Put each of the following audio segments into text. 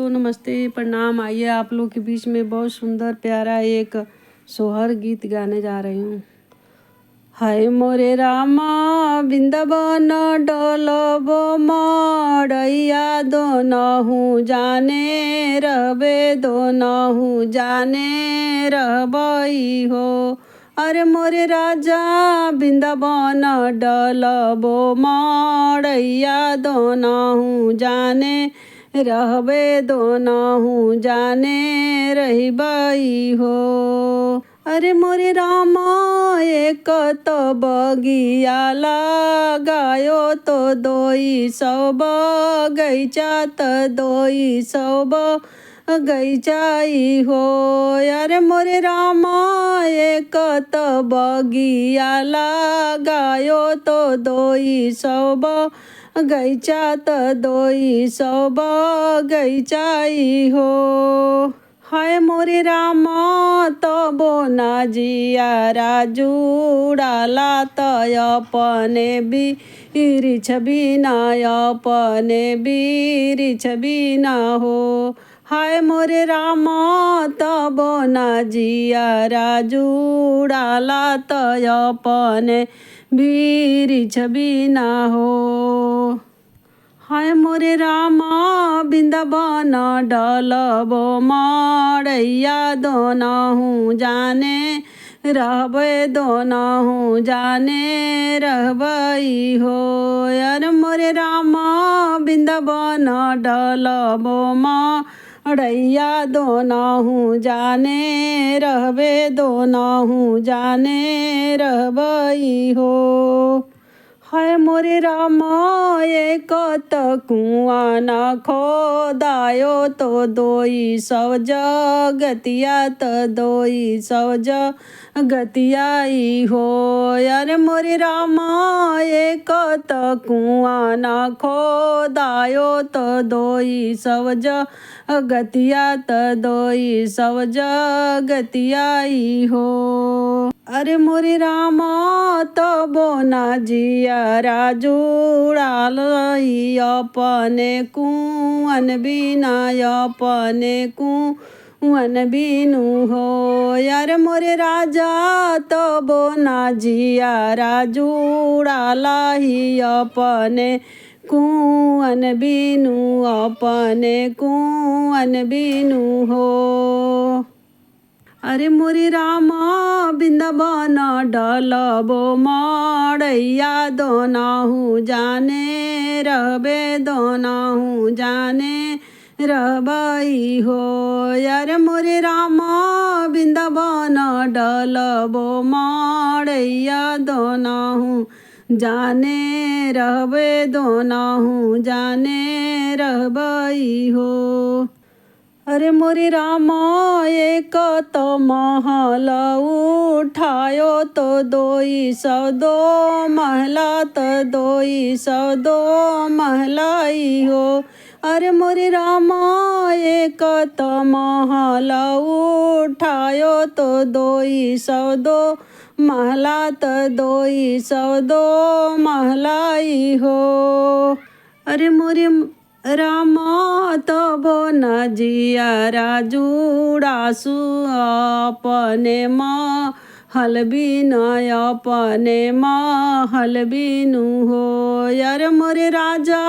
नमस्ते प्रणाम। आइए आप लोग के बीच में बहुत सुंदर प्यारा एक सोहर गीत गाने जा रही हूँ। हाय मोरे रामा बिंदवन डोलबो मड़ैया दोनहु जाने रहबे दोनहु जाने रहबई हो। अरे मोरे राजा बिंदवन डलबो मड़ैया दोनहु जाने रहबे दोनहु जाने रहिबई हो। अरे मोरे रामा एक तो बगिया लगायो तो 200 बगैचा तो 200 बगैचाई हो। अरे मोरे रामा एक तो बगिया लगायो तो 200 बगैचा तो 200 बगैचाई हो। हाय मोरे रामा तबो ना जियारा जुड़ाला तय अपने बीरिछ बिना अपने बीरिछ बिना हो। हाय मोरे रामा तबो ना जियारा जुड़ाला तय अपने बीरिछ बिना हो। हाय मोरे रामा बिंदवन डलबो मड़ैया दोनहु जाने रहबे दोनहु जाने रहबई हो। अरे मोरे रामा बिंदवन डलबो मड़ैया दोनहु जाने रहबे दोनहु जाने रहबई हो। हाय मोरे रामा एक तो कुआं न खोदायो तो 200 जगतिया तो 200 जगतियाई हो। अरे मोरे रामा एक तो कुआं न खोदायो तो 200 जगतिया तो 200 जगतियाई हो। अरे मोरे रामा तबो ना जियारा जुड़ालई अपने कुआं बिना अपने कुआं बिनु हो। यार मोरे राजा तबो ना जियारा जुड़ालई अपने कुआं बिनु अपने कुआं बिनु हो। अरे मोरे रामा बिंदवन डलबो मड़ैया दोनहु जाने रहबे दोनहु जाने रहबई हो। यार मोरे रामा बिंदवन डलबो मड़ैया दोनहु जाने रहबे दोनहु जाने रहबई हो। अरे मोरे रामा एक तो महल उठायो तो 200 दो महला तो 200 दो महलाई हो। अरे मोरे रामा एक तो महल उठायो तो 200 दो महला तो 200 दो महलाई हो। अरे मोरे रामा तबो न जियारा जुड़ासु अपने महल बिना अपने महल बिनु हो। यार मोरे राजा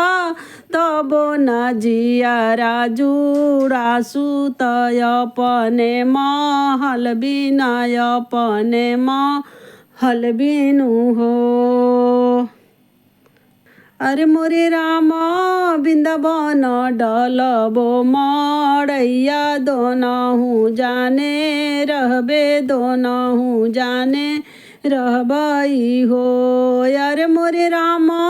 तबो न जियारा जुड़ासु तय अपने महल बिना अपने महल बिनु हो। अरे मोरे रामा बिंदवन डलबो मड़ैया दोनहु जाने रहबे दोनहु जाने रहबई हो। यार मोरे रामा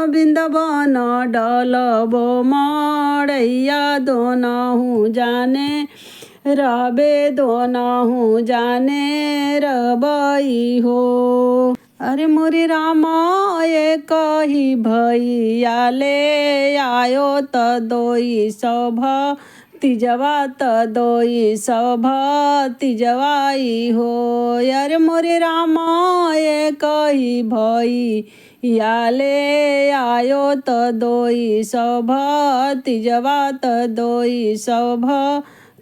बिंदवन डलबो मड़ैया दोनहु जाने रहबे दोनहु जाने रहबई हो। अरे मोरे रामा एक ही भैया ले आयो तो 200 भतीजवा तो 200 भतीजवाई हो। यार मोरे रामा एक ही भैया याले आयो त दोई सभ तिजवा त दोई सभ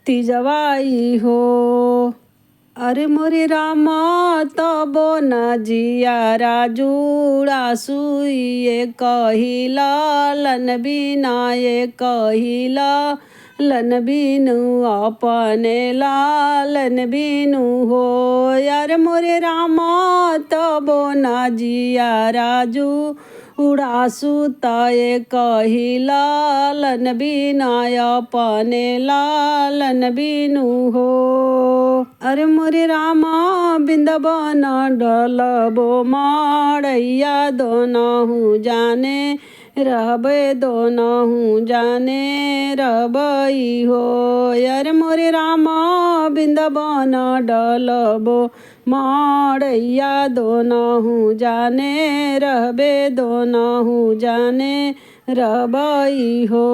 तिजवाई हो। अरे मोरे राम तबो न जियारा जुड़ा सुइए कहिला लन बिना ये कहिला लन बिनु अपने लालन बिनु हो। यार मोरे राम तबो न जियारा जुड़ा सुताए कहिला लन बिना अपने लालन बिनु हो। अरे मोरे रामा बिंदवन डलबो मड़ैया दोनहु जाने रहबे दोनहु जाने रहबई हो। अरे मोरे रामा बिंदवन डलबो मड़ैया दोनहु जाने रहबे दोनहु जाने रहबई हो।